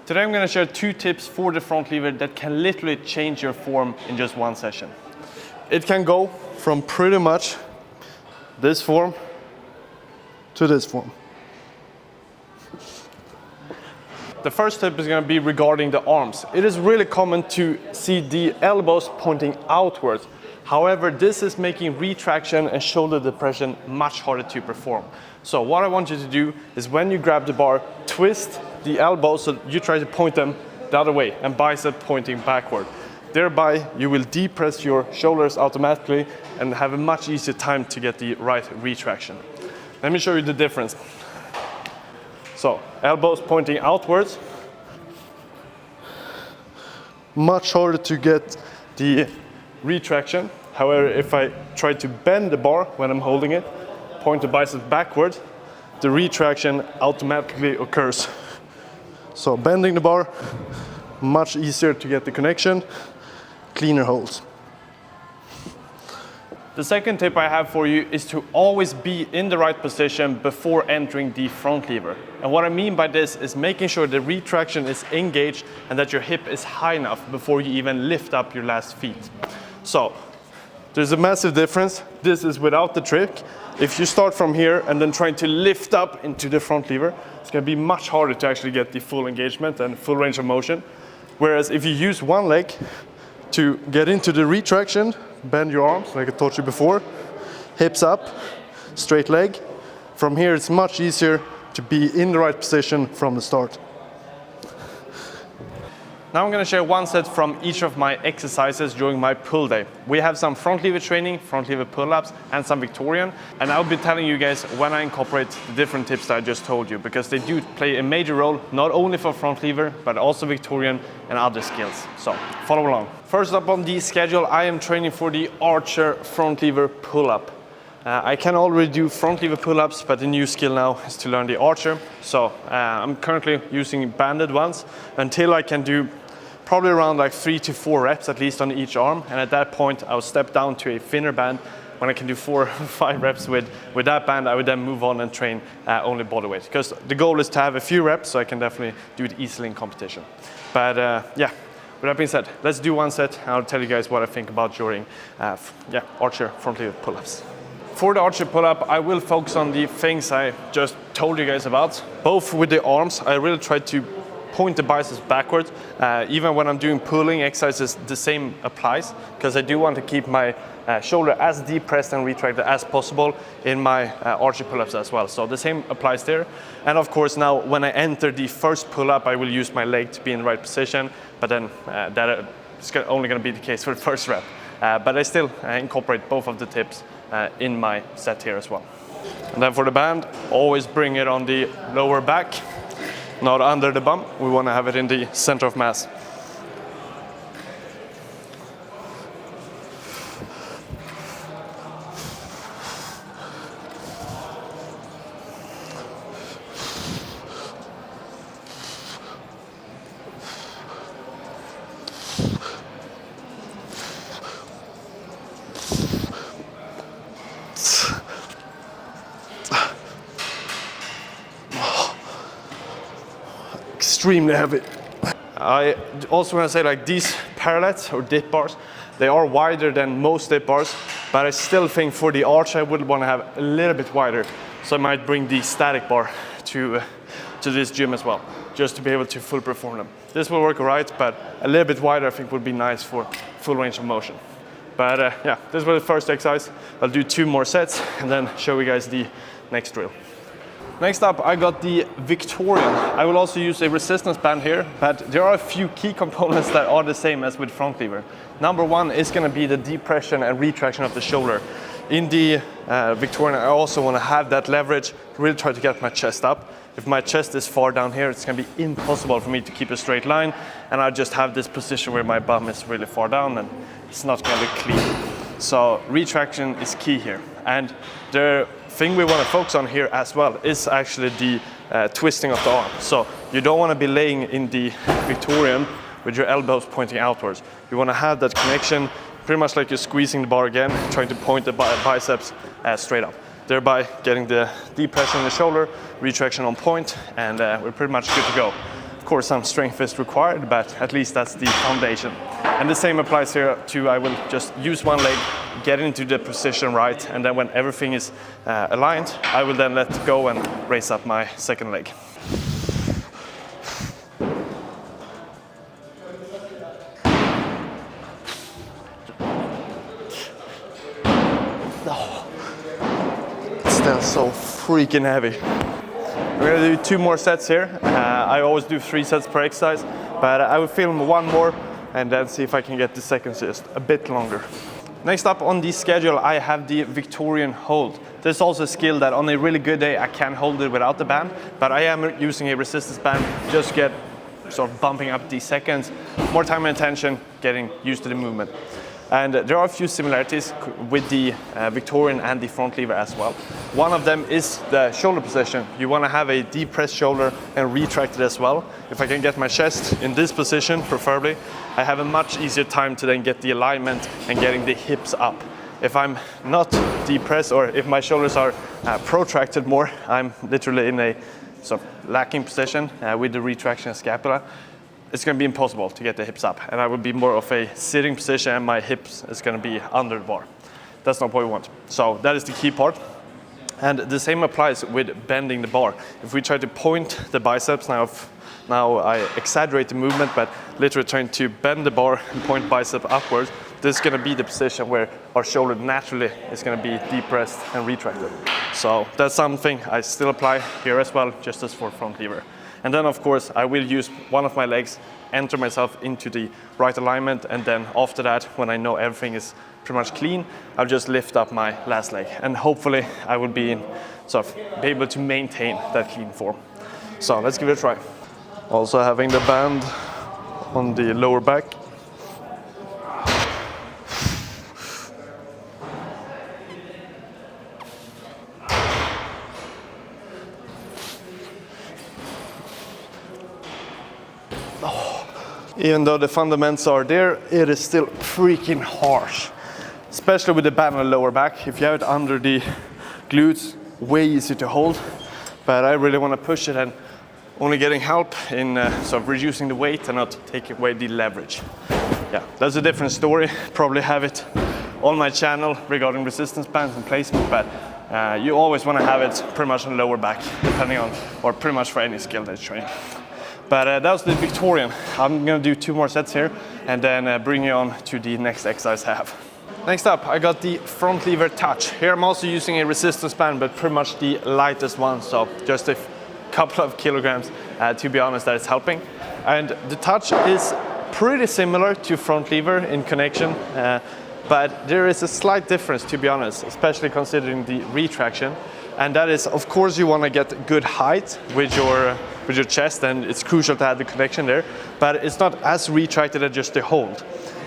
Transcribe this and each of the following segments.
Today I'm going to share 2 tips for the front lever that can literally change your form in just one session. It can go from pretty much this form to this form. The first tip is going to be regarding the arms. It is really common to see the elbows pointing outwards. However, this is making retraction and shoulder depression much harder to perform. So what I want you to do is when you grab the bar, twist the elbows so you try to point them the other way and bicep pointing backward. Thereby, you will depress your shoulders automatically and have a much easier time to get the right retraction. Let me show you the difference. So, elbows pointing outwards. Much harder to get the retraction. However, if I try to bend the bar when I'm holding it, point the biceps backward, the retraction automatically occurs. So bending the bar, much easier to get the connection, cleaner holds. The second tip I have for you is to always be in the right position before entering the front lever. And what I mean by this is making sure the retraction is engaged and that your hip is high enough before you even lift up your last feet. So there's a massive difference. This is without the trick. If you start from here and then trying to lift up into the front lever, it's going to be much harder to actually get the full engagement and full range of motion. Whereas if you use one leg to get into the retraction, bend your arms like I taught you before, hips up, straight leg. From here it's much easier to be in the right position from the start. Now I'm going to share one set from each of my exercises during my pull day. We have some front lever training, front lever pull-ups, and some Victorian. And I'll be telling you guys when I incorporate the different tips that I just told you, because they do play a major role, not only for front lever, but also Victorian and other skills. So follow along. First up on the schedule, I am training for the Archer front lever pull-up. I can already do front lever pull-ups, but the new skill now is to learn the Archer. So I'm currently using banded ones until I can do probably around like 3 to 4 reps at least on each arm, and at that point I'll step down to a thinner band. When I can do 4 or 5 reps with that band, I would then move on and train only body weight, because the goal is to have a few reps so I can definitely do it easily in competition. But yeah, with that being said, let's do one set and I'll tell you guys what I think about during Archer front lever pull-ups. For the Archer pull-up, I will focus on the things I just told you guys about. Both with the arms, I really try to point the biceps backwards. Even when I'm doing pulling exercises, the same applies, because I do want to keep my shoulder as depressed and retracted as possible in my Archer pull-ups as well. So the same applies there. And of course now when I enter the first pull-up, I will use my leg to be in the right position, but then that is only going to be the case for the first rep. But I still incorporate both of the tips in my set here as well. And then for the band, always bring it on the lower back, not under the bum. We want to have it in the center of mass. Extremely heavy. I also want to say, like, these parallettes or dip bars, they are wider than most dip bars, but I still think for the arch I would want to have a little bit wider. So I might bring the static bar to this gym as well, just to be able to full perform them. This will work alright, but a little bit wider I think would be nice for full range of motion. But yeah, this was the first exercise. I'll do 2 more sets and then show you guys the next drill. Next up, I got the Victorian. I will also use a resistance band here, but there are a few key components that are the same as with front lever. Number 1 is going to be the depression and retraction of the shoulder. In the Victorian, I also want to have that leverage, really try to get my chest up. If my chest is far down here, it's going to be impossible for me to keep a straight line, and I just have this position where my bum is really far down and it's not going to be clean. So retraction is key here. And the thing we want to focus on here as well is actually the twisting of the arm. So you don't want to be laying in the Victorian with your elbows pointing outwards. You want to have that connection, pretty much like you're squeezing the bar again, trying to point the biceps straight up, thereby getting the depression in the shoulder, retraction on point, and we're pretty much good to go. Of course, some strength is required, but at least that's the foundation. And the same applies here too. I will just use one leg, get into the position right, and then when everything is aligned, I will then let go and raise up my second leg. Still so freaking heavy. We're gonna do 2 more sets here. I always do 3 sets per exercise, but I will film 1 more and then see if I can get the second just a bit longer. Next up on the schedule, I have the Victorian hold. This is also a skill that on a really good day I can hold it without the band, but I am using a resistance band just to get sort of bumping up the seconds, more time and attention, getting used to the movement. And there are a few similarities with the Victorian and the front lever as well. One of them is the shoulder position. You want to have a deep pressed shoulder and retracted as well. If I can get my chest in this position, preferably, I have a much easier time to then get the alignment and getting the hips up. If I'm not deep pressed or if my shoulders are protracted more, I'm literally in a sort of lacking position with the retraction of scapula. It's going to be impossible to get the hips up, and I will be more of a sitting position and my hips is going to be under the bar. That's not what we want. So that is the key part. And the same applies with bending the bar. If we try to point the biceps, now I exaggerate the movement, but literally trying to bend the bar and point bicep upwards, this is going to be the position where our shoulder naturally is going to be deep pressed and retracted. So that's something I still apply here as well, just as for front lever. And then of course I will use one of my legs, enter myself into the right alignment, and then after that, when I know everything is pretty much clean, I'll just lift up my last leg. And hopefully I will be able to maintain that clean form. So let's give it a try. Also having the band on the lower back. Even though the fundamentals are there, it is still freaking harsh. Especially with the band on the lower back. If you have it under the glutes, way easier to hold. But I really want to push it and only getting help in sort of reducing the weight and not taking away the leverage. Yeah, that's a different story. Probably have it on my channel regarding resistance bands and placement, but you always want to have it pretty much on the lower back, depending on, or pretty much for any skill that you're training. But that was the Victorian. I'm gonna do 2 more sets here and then bring you on to the next exercise I have. Next up, I got the front lever touch. Here I'm also using a resistance band, but pretty much the lightest one, so just a couple of kilograms, to be honest, that is helping. And the touch is pretty similar to front lever in connection, but there is a slight difference, to be honest, especially considering the retraction. And that is, of course, you want to get good height with your chest, and it's crucial to have the connection there, but it's not as retracted as just the hold.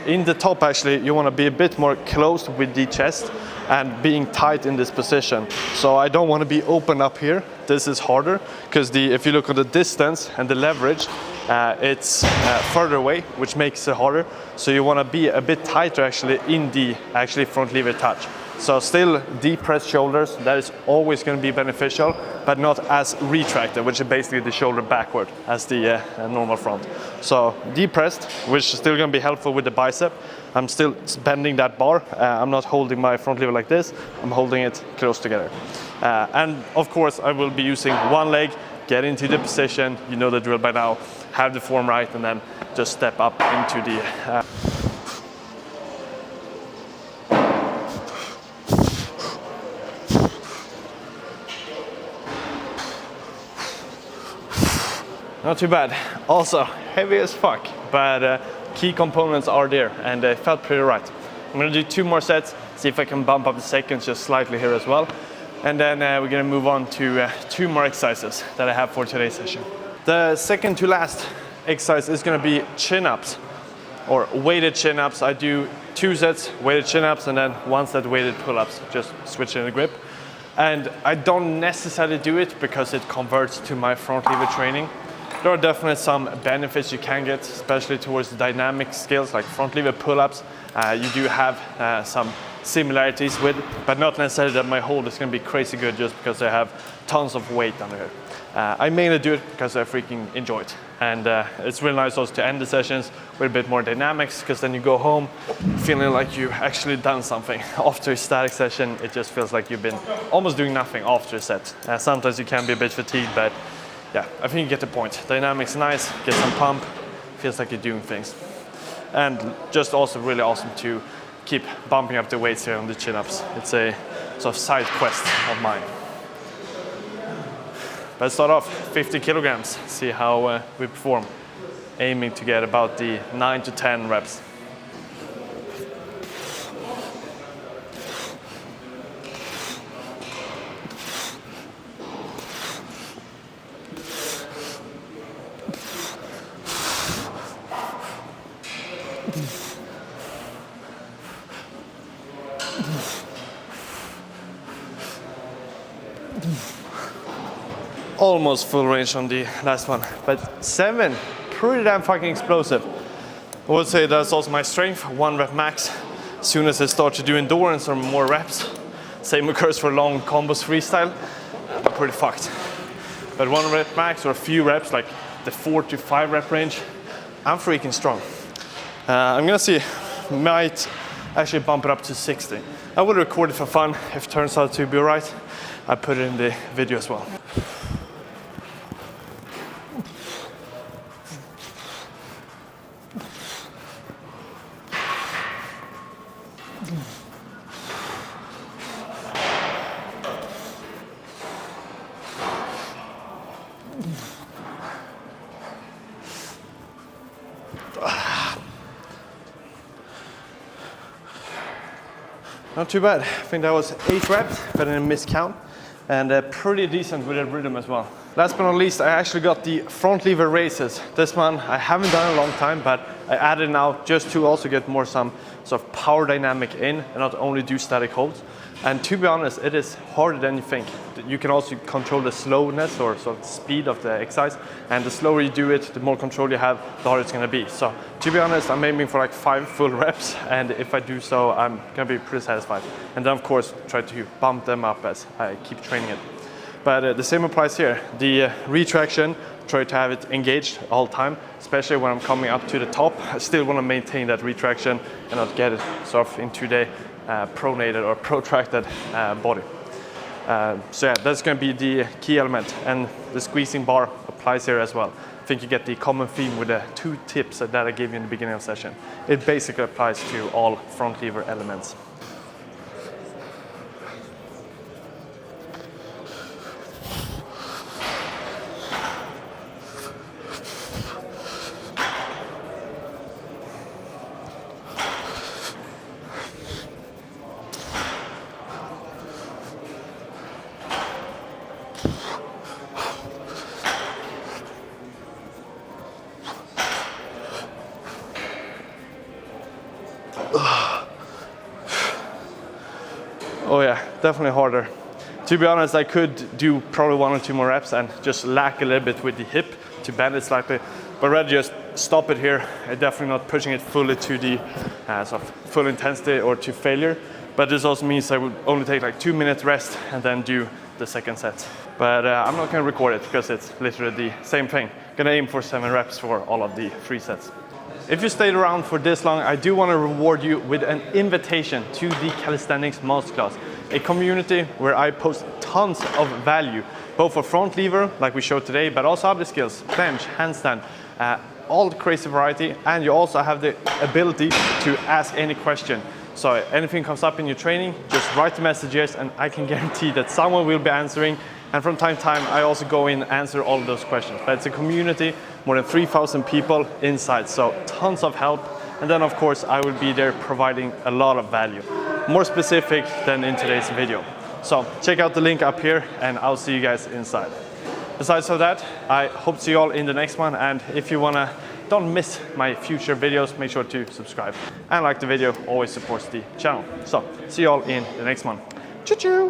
In the top, actually, you want to be a bit more close with the chest and being tight in this position. So I don't want to be open up here. This is harder because if you look at the distance and the leverage, it's further away, which makes it harder. So you want to be a bit tighter actually in the front lever touch. So still deep pressed shoulders, that is always going to be beneficial, but not as retracted, which is basically the shoulder backward as the normal front. So deep pressed, which is still going to be helpful with the bicep. I'm still bending that bar. I'm not holding my front lever like this. I'm holding it close together. And of course, I will be using one leg, get into the position, you know the drill by now, have the form right, and then just step up into the Not too bad. Also heavy as fuck, but key components are there and they felt pretty right. I'm gonna do 2 more sets, see if I can bump up the seconds just slightly here as well. And then we're gonna move on to 2 more exercises that I have for today's session. The second to last exercise is gonna be chin-ups or weighted chin-ups. I do 2 sets weighted chin-ups and then 1 set weighted pull-ups, just switching the grip. And I don't necessarily do it because it converts to my front lever training. There are definitely some benefits you can get, especially towards the dynamic skills like front lever pull-ups. You do have some similarities with, but not necessarily that my hold is going to be crazy good just because I have tons of weight under here. I mainly do it because I freaking enjoy it. And it's really nice also to end the sessions with a bit more dynamics, because then you go home feeling like you actually done something. After a static session, it just feels like you've been almost doing nothing after a set. Sometimes you can be a bit fatigued, but yeah, I think you get the point. Dynamics nice, get some pump, feels like you're doing things. And just also really awesome to keep bumping up the weights here on the chin-ups. It's a sort of side quest of mine. Let's start off 50 kilograms, see how we perform. Aiming to get about the 9 to 10 reps. Almost full range on the last one, but 7, pretty damn fucking explosive. I would say that's also my strength, 1 rep max. As soon as I start to do endurance or more reps, same occurs for long combos freestyle, I'm pretty fucked. But 1 rep max or a few reps, like the 4 to 5 rep range, I'm freaking strong. I'm gonna see, might actually bump it up to 60. I will record it for fun. If it turns out to be alright, I put it in the video as well. Not too bad. I think that was 8 reps, but in a miscount, and pretty decent with the rhythm as well. Last but not least, I actually got the front lever raises. This one I haven't done in a long time, but I added now just to also get more some sort of power dynamic in and not only do static holds. And to be honest, it is harder than you think. You can also control the slowness or sort of speed of the exercise, and the slower you do it, the more control you have, the harder it's going to be. So to be honest, I'm aiming for like 5 full reps, and if I do so, I'm going to be pretty satisfied. And then of course try to bump them up as I keep training it. But the same applies here. The retraction, try to have it engaged all the time, especially when I'm coming up to the top. I still want to maintain that retraction and not get it sort of into the pronated or protracted body. So yeah, that's going to be the key element, and the squeezing bar applies here as well. I think you get the common theme with the 2 tips that I gave you in the beginning of the session. It basically applies to all front lever elements. Oh yeah, definitely harder. To be honest, I could do probably 1 or 2 more reps and just lack a little bit with the hip to bend it slightly, but rather just stop it here. I'm definitely not pushing it fully to the sort of full intensity or to failure, but this also means I would only take like 2 minutes rest and then do the second set. But I'm not going to record it because it's literally the same thing. Gonna aim for 7 reps for all of the 3 sets. If you stayed around for this long, I do want to reward you with an invitation to the Calisthenics Masterclass, a community where I post tons of value, both for front lever, like we showed today, but also other skills, bench, handstand, all the crazy variety, and you also have the ability to ask any question. So anything comes up in your training, just write the messages and I can guarantee that someone will be answering. And from time to time, I also go in and answer all of those questions. But it's a community, more than 3,000 people inside, so tons of help. And then of course, I will be there providing a lot of value, more specific than in today's video. So check out the link up here and I'll see you guys inside. Besides of that, I hope to see you all in the next one. And if you wanna, don't miss my future videos, make sure to subscribe. And like the video, always supports the channel. So see you all in the next one. Choo-choo!